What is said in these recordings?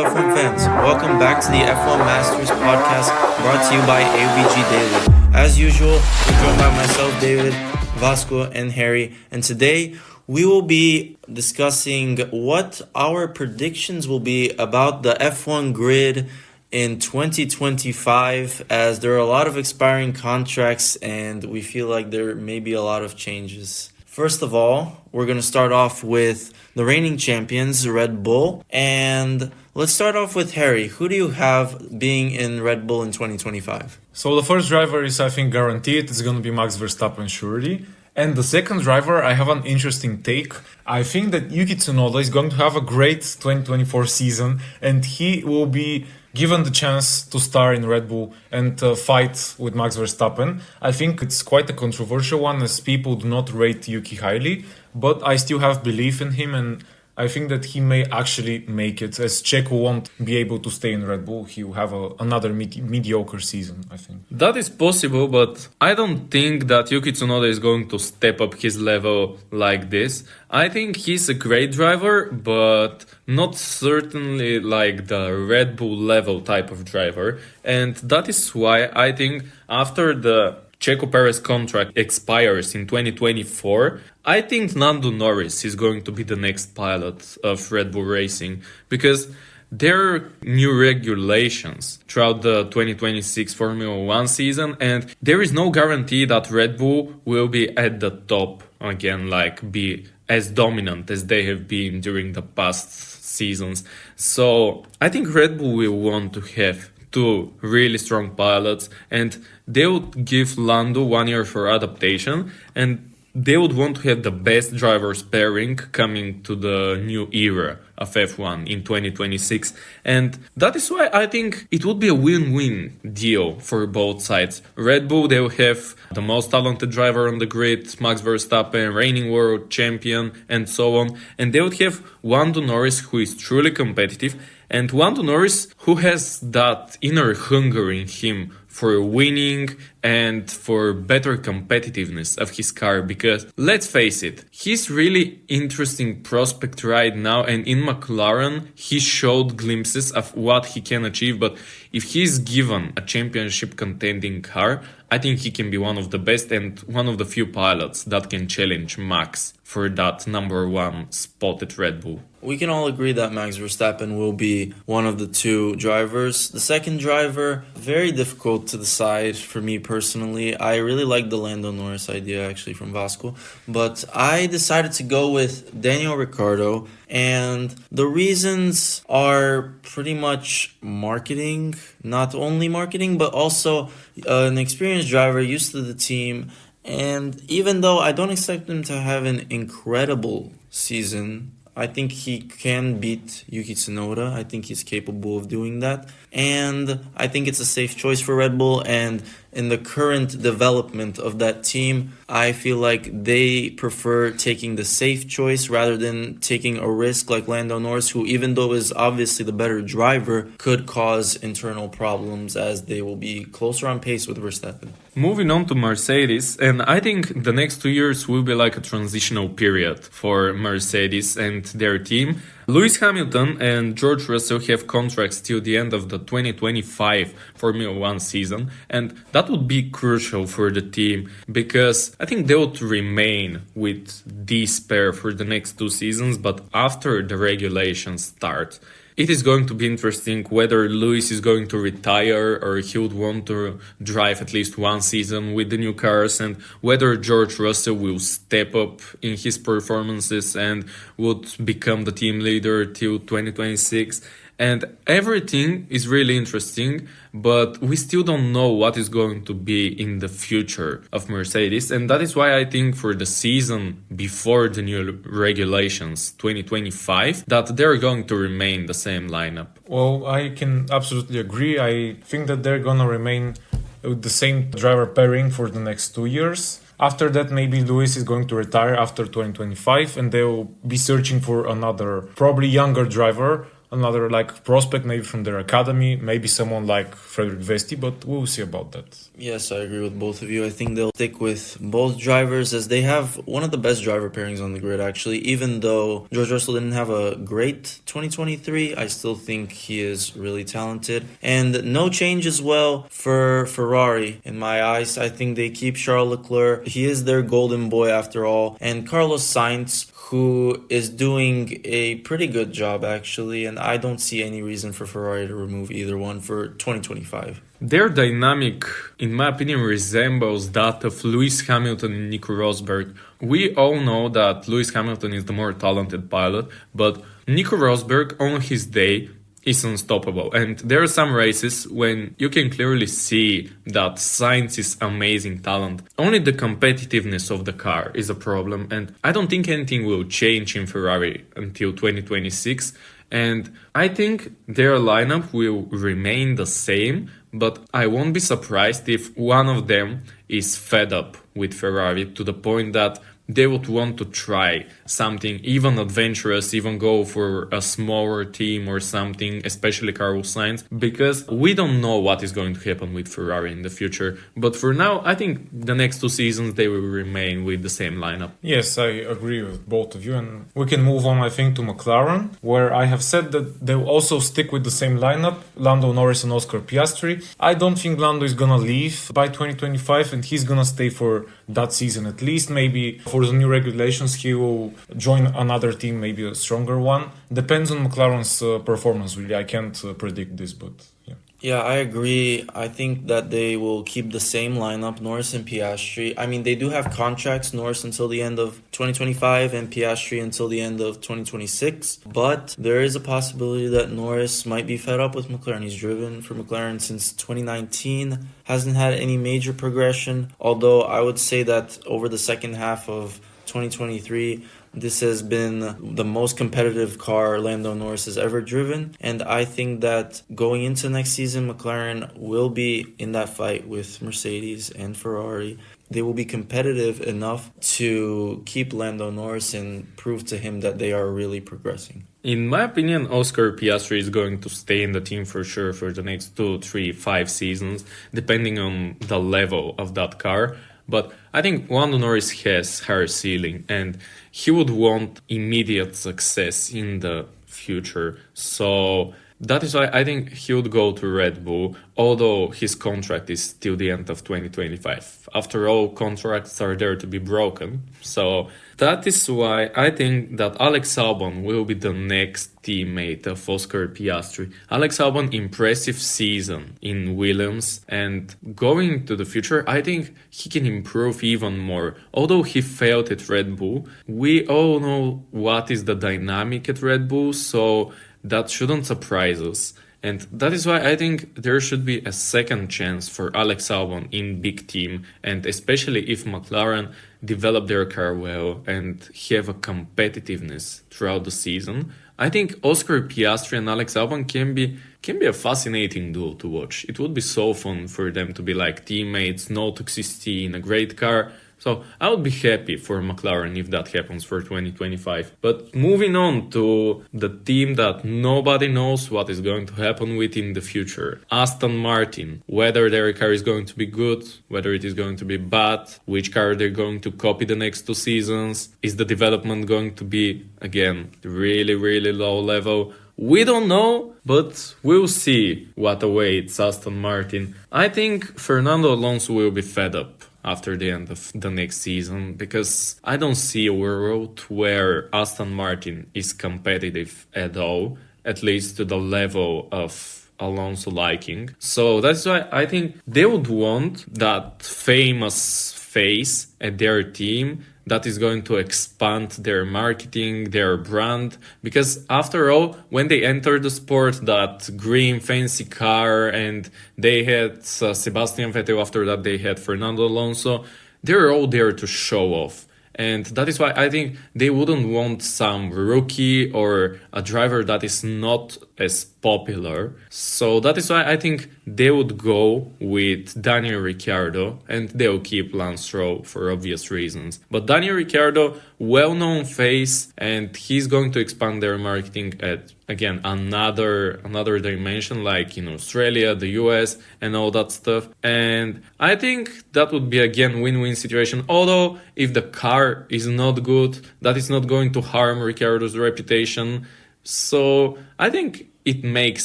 F1 fans, welcome back to the F1 Masters podcast brought to you by AUBG Daily. As usual, we're joined by myself, David, Vasco, and Harry, and today we will be discussing what our predictions will be about the F1 grid in 2025, as there are a lot of expiring contracts and we feel like there may be a lot of changes. First of all, we're going to start off with the reigning champions, Red Bull. And let's start off with Harry. Who do you have being in Red Bull in 2025? So the first driver is, I think, guaranteed. It's going to be Max Verstappen, surely. And the second driver, I have an interesting take. I think that Yuki Tsunoda is going to have a great 2024 season, and he will be given the chance to star in Red Bull and fight with Max Verstappen. I think it's quite a controversial one, as people do not rate Yuki highly, but I still have belief in him, and I think that he may actually make it, as Checo won't be able to stay in Red Bull. He will have another mediocre season, I think. That is possible, but I don't think that Yuki Tsunoda is going to step up his level like this. I think he's a great driver, but not certainly like the Red Bull level type of driver. And that is why I think after the Checo Perez contract expires in 2024, I think Norris is going to be the next pilot of Red Bull Racing, because there are new regulations throughout the 2026 Formula 1 season, and there is no guarantee that Red Bull will be at the top again, like be as dominant as they have been during the past seasons. So I think Red Bull will want to have two really strong pilots, and they would give Lando 1 year for adaptation, and they would want to have the best drivers pairing coming to the new era of F1 in 2026. And that is why I think it would be a win-win deal for both sides. Red Bull, they will have the most talented driver on the grid, Max Verstappen, reigning world champion, and so on. And they would have Lando Norris, who is truly competitive, and Lando Norris, who has that inner hunger in him for winning and for better competitiveness of his car, because let's face it, he's really interesting prospect right now, and in McLaren he showed glimpses of what he can achieve, but if he's given a championship contending car, I think he can be one of the best and one of the few pilots that can challenge Max for that number one spot at Red Bull. We can all agree that Max Verstappen will be one of the two drivers. The second driver, very difficult to decide for me personally. I really like the Lando Norris idea actually from Vasco, but I decided to go with Daniel Ricciardo, and the reasons are pretty much marketing, not only marketing, but also an experienced driver used to the team. And even though I don't expect him to have an incredible season, I think he can beat Yuki Tsunoda. I think he's capable of doing that. And I think it's a safe choice for Red Bull. And in the current development of that team, I feel like they prefer taking the safe choice rather than taking a risk like Lando Norris, who, even though is obviously the better driver, could cause internal problems as they will be closer on pace with Verstappen. Moving on to Mercedes, and I think the next 2 years will be like a transitional period for Mercedes and their team. Lewis Hamilton and George Russell have contracts till the end of the 2025 Formula 1 season, and that would be crucial for the team, because I think they would remain with this pair for the next 2 seasons, but after the regulations start, it is going to be interesting whether Lewis is going to retire or he would want to drive at least one season with the new cars, and whether George Russell will step up in his performances and would become the team leader till 2026. And everything is really interesting, but we still don't know what is going to be in the future of Mercedes. And that is why I think for the season before the new regulations, 2025, that they're going to remain the same lineup. Well, I can absolutely agree. I think that they're going to remain with the same driver pairing for the next 2 years. After that, maybe Lewis is going to retire after 2025, and they'll be searching for another, probably younger driver another like prospect, maybe from their academy, maybe someone like Frederick Vesti, but we'll see about that. Yes, I agree with both of you. I think they'll stick with both drivers as they have one of the best driver pairings on the grid, actually. Even though George Russell didn't have a great 2023, I still think he is really talented. And no change as well for Ferrari. In my eyes, I think they keep Charles Leclerc. He is their golden boy after all. And Carlos Sainz, who is doing a pretty good job, actually. And I don't see any reason for Ferrari to remove either one for 2025. Their dynamic, in my opinion, resembles that of Lewis Hamilton and Nico Rosberg. We all know that Lewis Hamilton is the more talented pilot, but Nico Rosberg on his day is unstoppable. And there are some races when you can clearly see that Sainz is amazing talent. Only the competitiveness of the car is a problem, and I don't think anything will change in Ferrari until 2026. And I think their lineup will remain the same, but I won't be surprised if one of them is fed up with Ferrari to the point that they would want to try something even adventurous, even go for a smaller team or something, especially Carlos Sainz, because we don't know what is going to happen with Ferrari in the future. But for now, I think the next 2 seasons they will remain with the same lineup. Yes, I agree with both of you, and we can move on, I think, to McLaren, where I have said that they will also stick with the same lineup, Lando Norris and Oscar Piastri. I don't think Lando is gonna leave by 2025, and he's gonna stay for that season at least. Maybe for the new regulations he will join another team, maybe a stronger one. Depends on McLaren's performance, really. I can't predict this, but yeah. Yeah, I agree. I think that they will keep the same lineup, Norris and Piastri. I mean, they do have contracts, Norris until the end of 2025 and Piastri until the end of 2026. But there is a possibility that Norris might be fed up with McLaren. He's driven for McLaren since 2019, hasn't had any major progression. Although I would say that over the second half of 2023, this has been the most competitive car Lando Norris has ever driven. And I think that going into next season, McLaren will be in that fight with Mercedes and Ferrari. They will be competitive enough to keep Lando Norris and prove to him that they are really progressing. In my opinion, Oscar Piastri is going to stay in the team for sure for the next 2, 3, 5 seasons, depending on the level of that car. But I think Lando Norris has higher ceiling and he would want immediate success in the future. So that is why I think he would go to Red Bull, although his contract is till the end of 2025. After all, contracts are there to be broken. So that is why I think that Alex Albon will be the next teammate of Oscar Piastri. Alex Albon, impressive season in Williams, and going to the future, I think he can improve even more. Although he failed at Red Bull, we all know what is the dynamic at Red Bull, so that shouldn't surprise us. And that is why I think there should be a second chance for Alex Albon in big team, and especially if McLaren develop their car well and have a competitiveness throughout the season. I think Oscar Piastri and Alex Albon can be a fascinating duo to watch. It would be so fun for them to be like teammates, no toxicity in a great car. So I would be happy for McLaren if that happens for 2025. But moving on to the team that nobody knows what is going to happen with in the future. Aston Martin. Whether their car is going to be good, whether it is going to be bad, which car they're going to copy the next 2 seasons. Is the development going to be, again, really, really low level? We don't know, but we'll see what awaits Aston Martin. I think Fernando Alonso will be fed up after the end of the next season, because I don't see a world where Aston Martin is competitive at all, at least to the level of Alonso liking. So that's why I think they would want that famous face at their team that is going to expand their marketing, their brand. Because after all, when they entered the sport, that green fancy car, and they had Sebastian Vettel, after that they had Fernando Alonso, they're all there to show off. And that is why I think they wouldn't want some rookie or a driver that is not as popular. So that is why I think they would go with Daniel Ricciardo, and they'll keep Lance Stroll for obvious reasons. But Daniel Ricciardo, well-known face, and he's going to expand their marketing at again another dimension, like in Australia, the US, and all that stuff. And I think that would be again win-win situation. Although if the car is not good, that is not going to harm Ricciardo's reputation. So I think it makes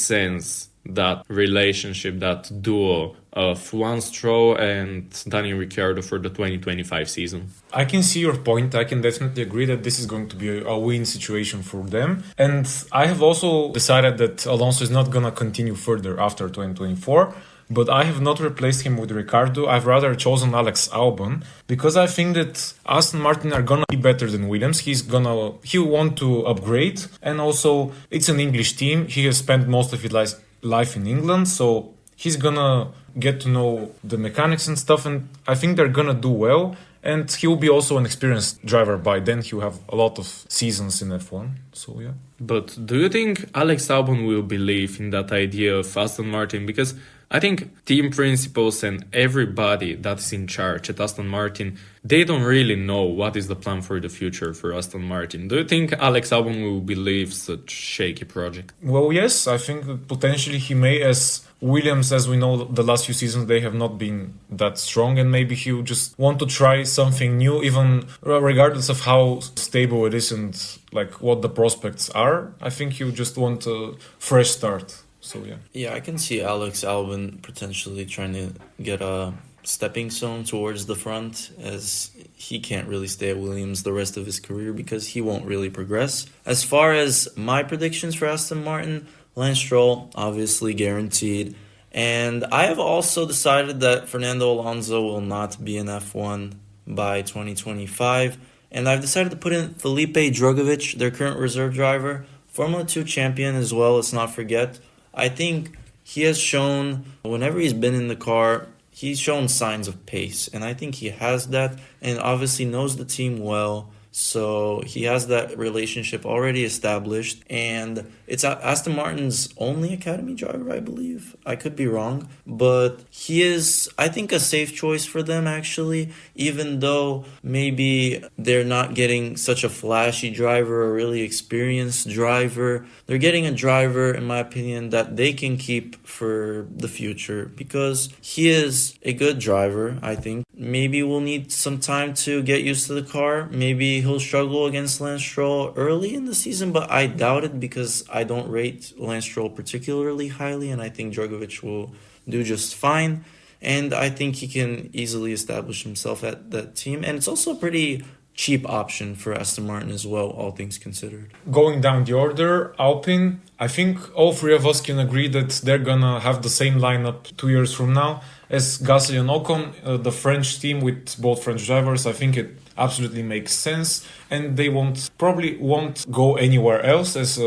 sense, that relationship, that duo of Juan Stroll and Daniel Ricciardo for the 2025 season. I can see your point. I can definitely agree that this is going to be a win situation for them. And I have also decided that Alonso is not going to continue further after 2024. But I have not replaced him with Ricardo. I've rather chosen Alex Albon because I think that Aston Martin are gonna be better than Williams. He'll want to upgrade, and also it's an English team. He has spent most of his life in England, so he's gonna get to know the mechanics and stuff, and I think they're gonna do well. And he'll be also an experienced driver by then. He'll have a lot of seasons in F1. So, yeah. But do you think Alex Albon will believe in that idea of Aston Martin? Because I think team principals and everybody that is in charge at Aston Martin, they don't really know what is the plan for the future for Aston Martin. Do you think Alex Albon will believe such shaky project? Well, yes, I think that potentially he may, as Williams, as we know, the last few seasons, they have not been that strong, and maybe he'll just want to try something new, even regardless of how stable it is and like what the prospects are. I think he'll just want a fresh start. So, yeah. Yeah, I can see Alex Albon potentially trying to get a stepping stone towards the front, as he can't really stay at Williams the rest of his career because he won't really progress. As far as my predictions for Aston Martin, Lance Stroll, obviously guaranteed. And I have also decided that Fernando Alonso will not be in F1 by 2025. And I've decided to put in Felipe Drugovich, their current reserve driver, Formula 2 champion as well, let's not forget. I think he has shown, whenever he's been in the car, he's shown signs of pace. And I think he has that, and obviously knows the team well. So he has that relationship already established, and it's Aston Martin's only academy driver, I believe. I could be wrong, but he is, I think, a safe choice for them, actually, even though maybe they're not getting such a flashy driver, a really experienced driver. They're getting a driver, in my opinion, that they can keep for the future because he is a good driver, I think. Maybe we'll need some time to get used to the car. Maybe he'll struggle against Lance Stroll early in the season, but I doubt it because I don't rate Lance Stroll particularly highly, and I think Drugovich will do just fine. And I think he can easily establish himself at that team. And it's also a pretty cheap option for Aston Martin as well, all things considered. Going down the order, Alpine, I think all three of us can agree that they're gonna have the same lineup 2 years from now as Gasly and Ocon, the French team with both French drivers. I think it absolutely makes sense, and they probably won't go anywhere else, as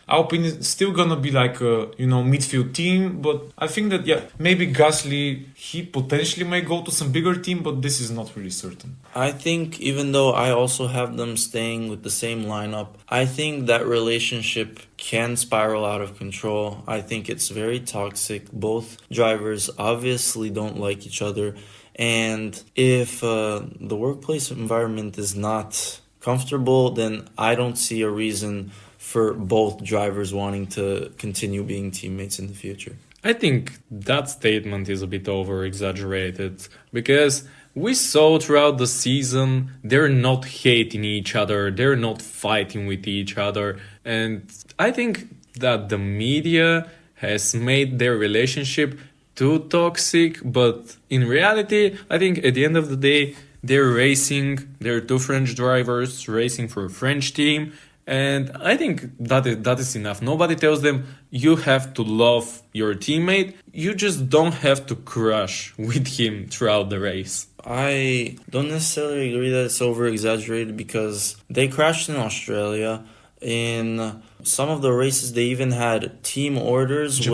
Alpine is still gonna be like a midfield team. But I think that maybe Gasly, he potentially may go to some bigger team, but this is not really certain. I think even though I also have them staying with the same lineup, I think that relationship can spiral out of control. I think it's very toxic. Both drivers obviously don't like each other. And if the workplace environment is not comfortable, then I don't see a reason for both drivers wanting to continue being teammates in the future. I think that statement is a bit over-exaggerated because we saw throughout the season they're not hating each other, they're not fighting with each other, and I think that the media has made their relationship too toxic, but in reality, I think at the end of the day, they're two French drivers racing for a French team, and I think that is enough. Nobody tells them you have to love your teammate, you just don't have to crush with him throughout the race. I don't necessarily agree that it's over-exaggerated because they crashed in Australia. In some of the races, they even had team orders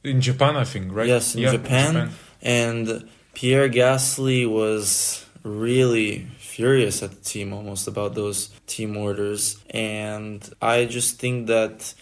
in Japan, I think, right? Yes, in Japan. And Pierre Gasly was really furious at the team almost about those team orders. And I just think that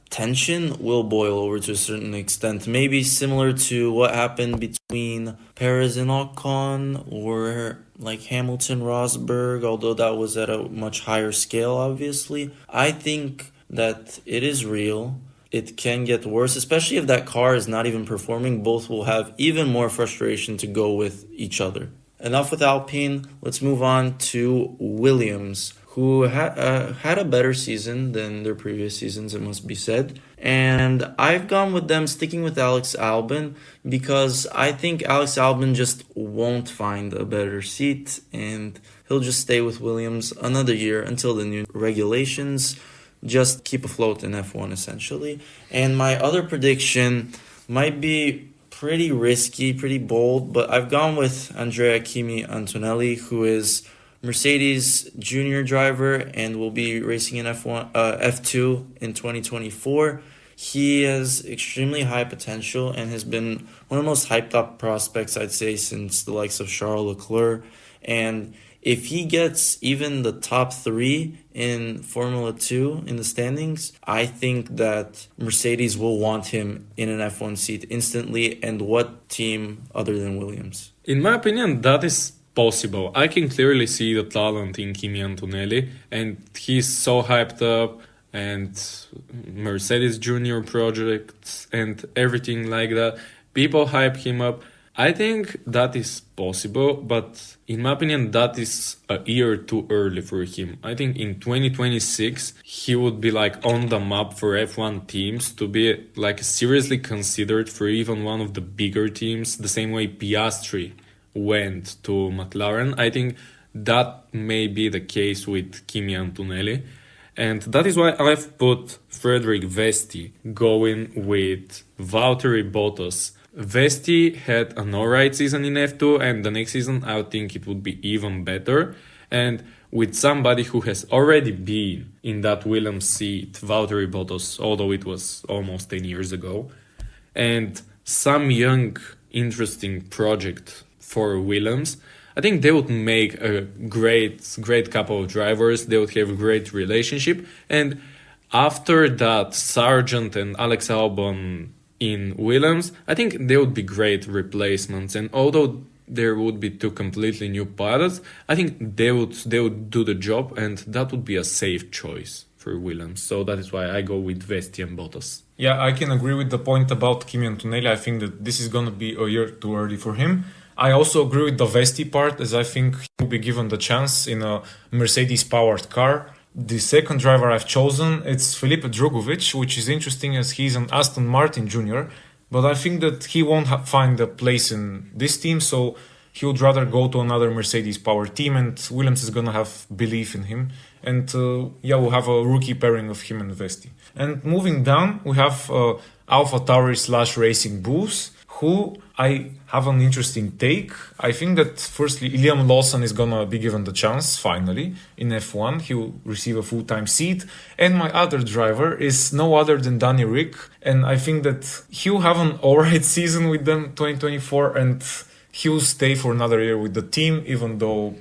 tension will boil over to a certain extent. Maybe similar to what happened between Perez and Ocon, or like Hamilton Rosberg, although that was at a much higher scale, obviously. I think that it is real. It can get worse, especially if that car is not even performing. Both will have even more frustration to go with each other. Enough with Alpine. Let's move on to Williams, who had a better season than their previous seasons, it must be said. And I've gone with them sticking with Alex Albon because I think Alex Albon just won't find a better seat and he'll just stay with Williams another year until the new regulations just keep afloat in F1 essentially. And my other prediction might be pretty risky, pretty bold, but I've gone with Andrea Kimi Antonelli, who is Mercedes junior driver and will be racing in F2 in 2024. He has extremely high potential and has been one of the most hyped up prospects, I'd say, since the likes of Charles Leclerc. And if he gets even the top 3 in Formula 2 in the standings, I think that Mercedes will want him in an F1 seat instantly. And what team other than Williams? In my opinion, that is possible. I can clearly see the talent in Kimi Antonelli, and he's so hyped up, and Mercedes Junior projects and everything like that. People hype him up. I think that is possible, but in my opinion, that is a year too early for him. I think in 2026, he would be like on the map for F1 teams to be like seriously considered for even one of the bigger teams, the same way Piastri went to McLaren. I think that may be the case with Kimi Antonelli. And that is why I've put Frederick Vesti going with Valtteri Bottas. Vesti had an alright season in F2, and the next season I would think it would be even better. And with somebody who has already been in that Williams seat, Valtteri Bottas, although it was almost 10 years ago, and some young, interesting project for Williams, I think they would make a great couple of drivers. They would have a great relationship. And after that, Sargent and Alex Albon in Williams, I think they would be great replacements. And although there would be 2 completely new pilots, I think they would do the job, and that would be a safe choice for Williams. So that is why I go with Vesti and Bottas. Yeah, I can agree with the point about Kimi Antonelli. I think that this is going to be a year too early for him. I also agree with the Vesti part, as I think he will be given the chance in a Mercedes-powered car. The second driver I've chosen, it's Felipe Drugovich, which is interesting as he's an Aston Martin junior, but I think that he won't find a place in this team, so he would rather go to another Mercedes-powered team, and Williams is going to have belief in him. And we'll have a rookie pairing of him and Vesti. And moving down, we have AlphaTauri / Racing Bulls, who I have an interesting take. I think that firstly, Liam Lawson is gonna be given the chance, finally, in F1. He will receive a full-time seat. And my other driver is no other than Danny Rick. And I think that he'll have an alright season with them 2024, and he'll stay for another year with the team, even though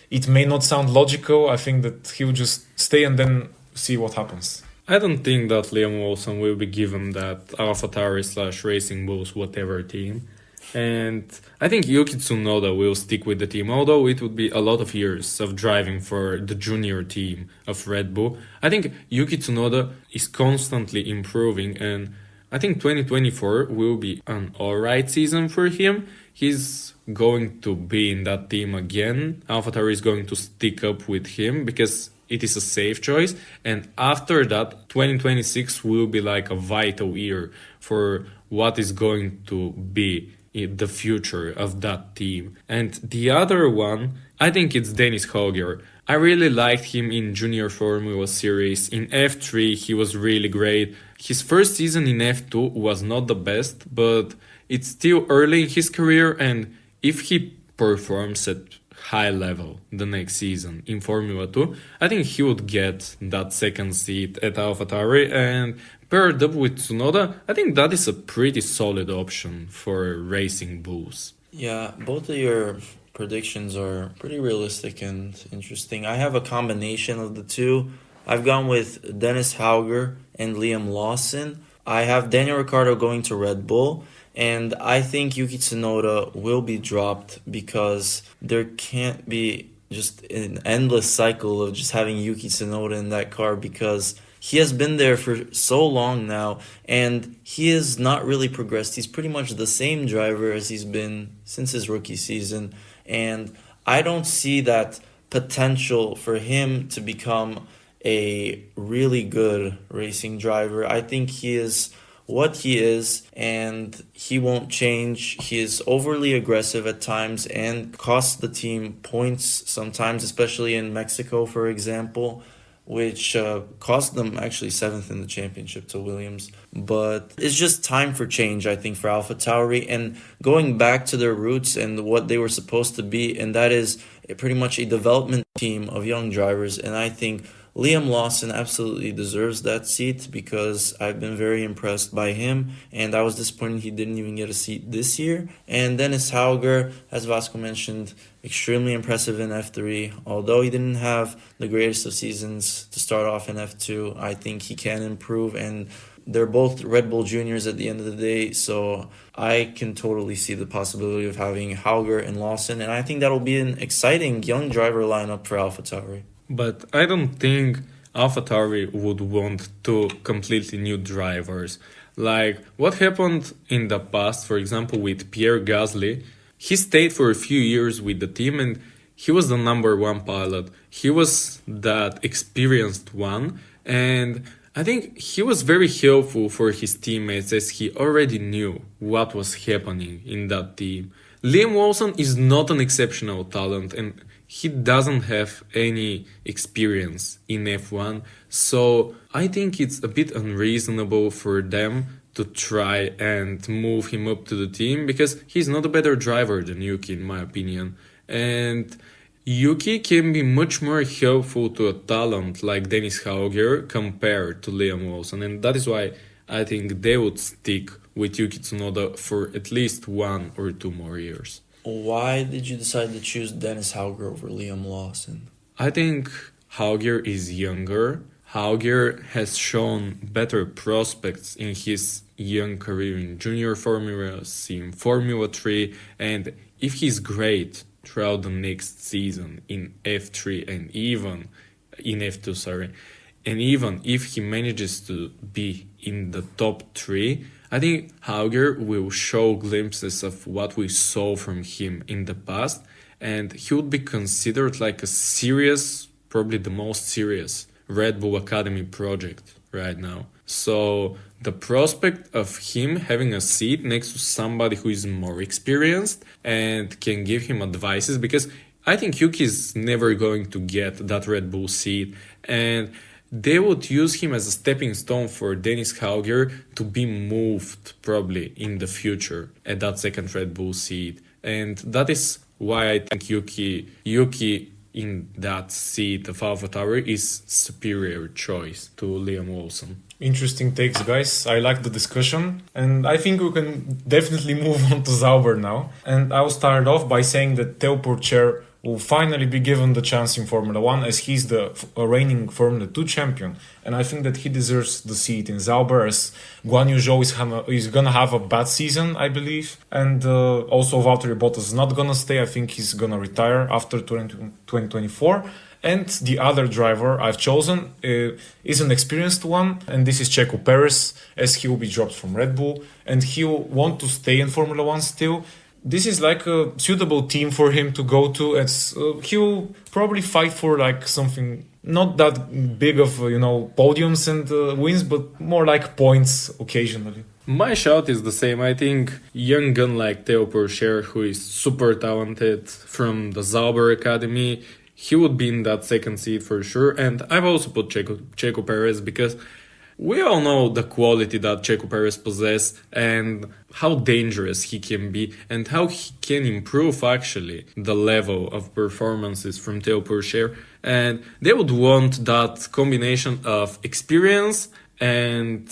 it may not sound logical. I think that he'll just stay and then see what happens. I don't think that Liam Lawson will be given that AlphaTauri / Racing Bulls whatever team. And I think Yuki Tsunoda will stick with the team, although it would be a lot of years of driving for the junior team of Red Bull. I think Yuki Tsunoda is constantly improving, and I think 2024 will be an alright season for him. He's going to be in that team again. AlphaTauri is going to stick up with him because it is a safe choice. And after that, 2026 will be like a vital year for what is going to be in the future of that team. And the other one, I think it's Dennis Hogger. I really liked him in Junior Formula Series. In F3, he was really great. His first season in F2 was not the best, but it's still early in his career, and if he performs at high level the next season in Formula 2, I think he would get that second seat at AlphaTauri, and paired up with Tsunoda, I think that is a pretty solid option for Racing Bulls. Yeah, both of your predictions are pretty realistic and interesting. I have a combination of the two. I've gone with Dennis Hauger and Liam Lawson. I have Daniel Ricciardo going to Red Bull, and I think Yuki Tsunoda will be dropped because there can't be just an endless cycle of just having Yuki Tsunoda in that car, because he has been there for so long now, and he has not really progressed. He's pretty much the same driver as he's been since his rookie season, and I don't see that potential for him to become a really good racing driver. I think he is what he is, and he won't change. He is overly aggressive at times and costs the team points sometimes, especially in Mexico, for example, which cost them actually seventh in the championship to Williams. But it's just time for change, I think, for AlphaTauri, and going back to their roots and what they were supposed to be, and that is pretty much a development team of young drivers. And I think Liam Lawson absolutely deserves that seat because I've been very impressed by him, and I was disappointed he didn't even get a seat this year. And Dennis Hauger, as Vasco mentioned, extremely impressive in F3. Although he didn't have the greatest of seasons to start off in F2, I think he can improve, and they're both Red Bull juniors at the end of the day, so I can totally see the possibility of having Hauger and Lawson, and I think that'll be an exciting young driver lineup for AlphaTauri. But I don't think AlphaTauri would want two completely new drivers. Like what happened in the past, for example, with Pierre Gasly. He stayed for a few years with the team and he was the number one pilot. He was that experienced one, and I think he was very helpful for his teammates as he already knew what was happening in that team. Liam Lawson is not an exceptional talent and he doesn't have any experience in F1, so I think it's a bit unreasonable for them to try and move him up to the team because he's not a better driver than Yuki in my opinion. And Yuki can be much more helpful to a talent like Dennis Hauger compared to Liam Lawson, and that is why I think they would stick with Yuki Tsunoda for at least 1 or 2 more years. Why did you decide to choose Dennis Hauger over Liam Lawson? I think Hauger is younger. Hauger has shown better prospects in his young career in junior formulas, in Formula 3, and if he's great throughout the next season in F3 and even in F2, and even if he manages to be in the top 3, I think Hauger will show glimpses of what we saw from him in the past, and he would be considered like a serious, probably the most serious Red Bull Academy project right now. So the prospect of him having a seat next to somebody who is more experienced and can give him advices, because I think Yuki is never going to get that Red Bull seat, and they would use him as a stepping stone for Dennis Hauger to be moved probably in the future at that second Red Bull seat. And that is why I think Yuki in that seat of AlphaTauri is superior choice to Liam Lawson. Interesting takes, guys. I like the discussion, and I think we can definitely move on to Sauber now. And I'll start off by saying that Theo Pourchaire will finally be given the chance in Formula 1 as he's the reigning Formula 2 champion. And I think that he deserves the seat in Sauber as Guan Yu Zhou is gonna have a bad season, I believe. And also Valtteri Bottas is not gonna stay. I think he's gonna retire after 2024. And the other driver I've chosen is an experienced one, and this is Checo Perez, as he will be dropped from Red Bull, and he'll want to stay in Formula 1 still. This is like a suitable team for him to go to. He'll probably fight for like something not that big of, podiums and wins, but more like points occasionally. My shout is the same. I think young gun like Theo Pourchaire, who is super talented from the Sauber Academy, he would be in that second seat for sure. And I've also put Checo Perez because we all know the quality that Checo Perez possesses and how dangerous he can be and how he can improve actually the level of performances from Theo Pourchaire. And they would want that combination of experience and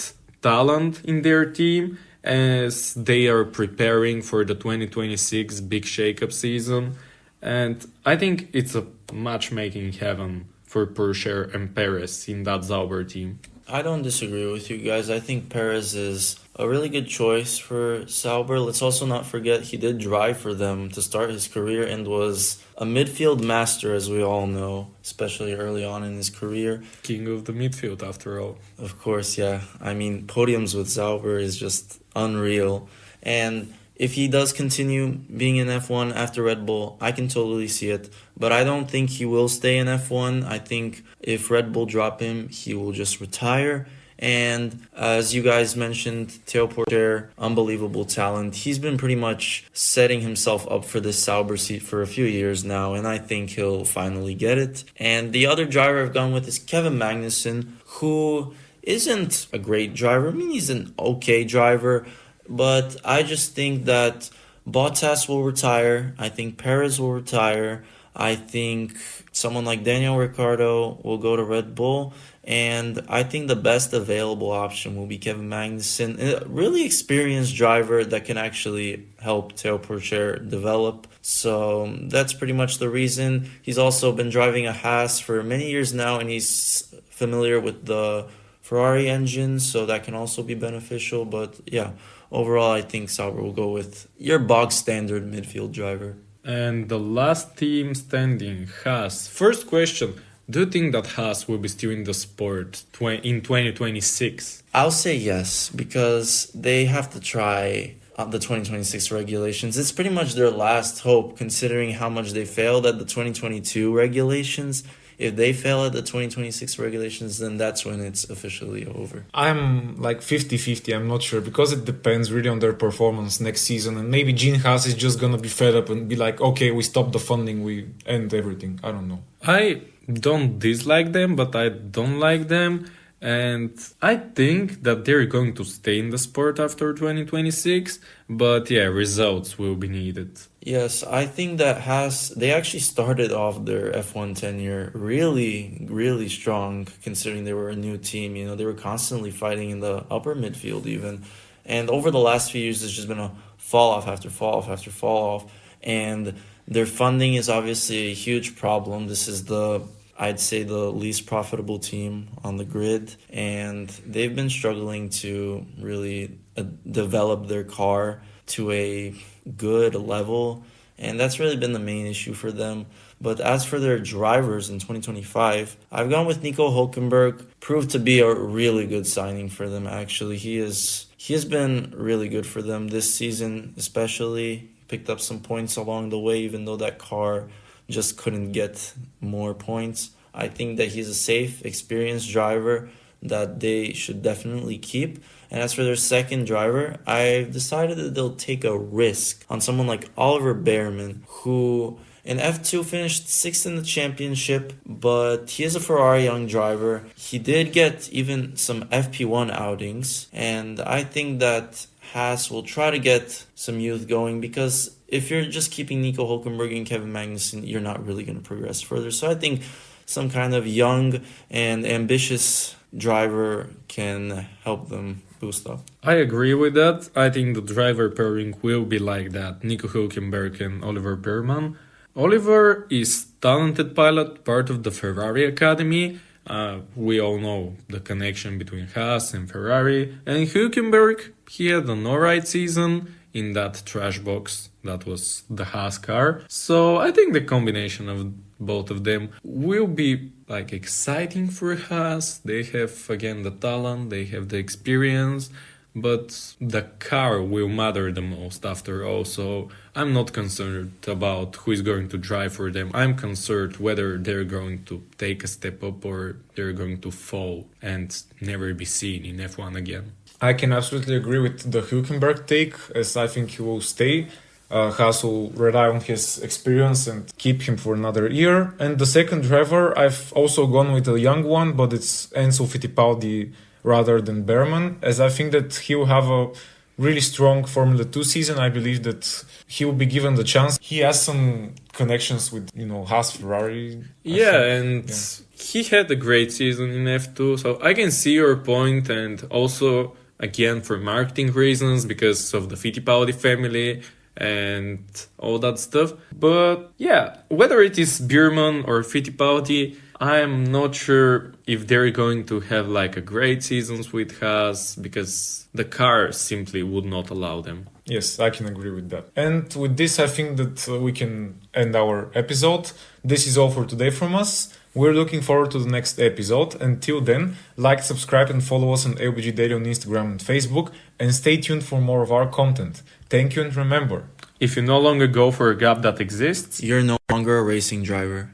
talent in their team as they are preparing for the 2026 big shakeup season. And I think it's a matchmaking heaven for Pourchaire and Perez in that Sauber team. I don't disagree with you guys. I think Perez is a really good choice for Sauber. Let's also not forget he did drive for them to start his career and was a midfield master, as we all know, especially early on in his career. King of the midfield, after all. Of course, yeah. I mean, podiums with Sauber is just unreal. And if he does continue being in F1 after Red Bull, I can totally see it. But I don't think he will stay in F1. I think if Red Bull drop him, he will just retire. And as you guys mentioned, Theo Porcher, unbelievable talent. He's been pretty much setting himself up for this Sauber seat for a few years now, and I think he'll finally get it. And the other driver I've gone with is Kevin Magnussen, who isn't a great driver. I mean, he's an okay driver, but I just think that Bottas will retire. I think Perez will retire. I think someone like Daniel Ricciardo will go to Red Bull. And I think the best available option will be Kevin Magnussen, a really experienced driver that can actually help Theo Porcher develop. So that's pretty much the reason. He's also been driving a Haas for many years now, and he's familiar with the Ferrari engine, so that can also be beneficial. But yeah, overall, I think Sauber will go with your bog standard midfield driver. And the last team standing, Haas. First question. Do you think that Haas will be steering the sport in 2026? I'll say yes, because they have to try the 2026 regulations. It's pretty much their last hope, considering how much they failed at the 2022 regulations. If they fail at the 2026 regulations, then that's when it's officially over. I'm like 50-50, I'm not sure, because it depends really on their performance next season, and maybe Gene Haas is just gonna be fed up and be like, okay, we stop the funding, we end everything. I don't know. I don't dislike them, but I don't like them. And I think that they're going to stay in the sport after 2026. But yeah, results will be needed. Yes, I think that they actually started off their F1 tenure really, really strong, considering they were a new team. You know, they were constantly fighting in the upper midfield even. And over the last few years, there's just been a fall off after fall off after fall off. And their funding is obviously a huge problem. This is I'd say the least profitable team on the grid, and they've been struggling to really develop their car to a good level, and that's really been the main issue for them. But as for their drivers in 2025, I've gone with Nico Hülkenberg, proved to be a really good signing for them actually. He has been really good for them this season, especially picked up some points along the way, even though that car just couldn't get more points. I think that he's a safe, experienced driver that they should definitely keep. And as for their second driver, I've decided that they'll take a risk on someone like Oliver Bearman, who in F2 finished 6th in the championship, but he is a Ferrari young driver. He did get even some FP1 outings, and I think that Haas will try to get some youth going, because if you're just keeping Nico Hülkenberg and Kevin Magnussen, you're not really going to progress further. So I think some kind of young and ambitious driver can help them boost up. I agree with that. I think the driver pairing will be like that. Nico Hülkenberg and Oliver Bearman. Oliver is talented pilot, part of the Ferrari Academy. We all know the connection between Haas and Ferrari. And Hülkenberg, he had an alright season in that trash box that was the Haas car. So I think the combination of both of them will be like exciting for Haas. They have again the talent, they have the experience, but the car will matter the most after all. So I'm not concerned about who is going to drive for them. I'm concerned whether they're going to take a step up or they're going to fall and never be seen in F1 again. I can absolutely agree with the Hülkenberg take, as I think he will stay. Haas will rely on his experience and keep him for another year. And the second driver, I've also gone with a young one, but it's Enzo Fittipaldi rather than Bearman, as I think that he will have a really strong Formula 2 season. I believe that he will be given the chance. He has some connections with, Haas, Ferrari. He had a great season in F2, so I can see your point, and also, again, for marketing reasons, because of the Fittipaldi family and all that stuff. But yeah, whether it is Bearman or Fittipaldi, I'm not sure if they're going to have like a great seasons with Haas because the car simply would not allow them. Yes, I can agree with that. And with this, I think that we can end our episode. This is all for today from us. We're looking forward to the next episode. Until then, like, subscribe, and follow us on AUBG Daily on Instagram and Facebook. And stay tuned for more of our content. Thank you, and remember, If you no longer go for a gap that exists, You're no longer a racing driver.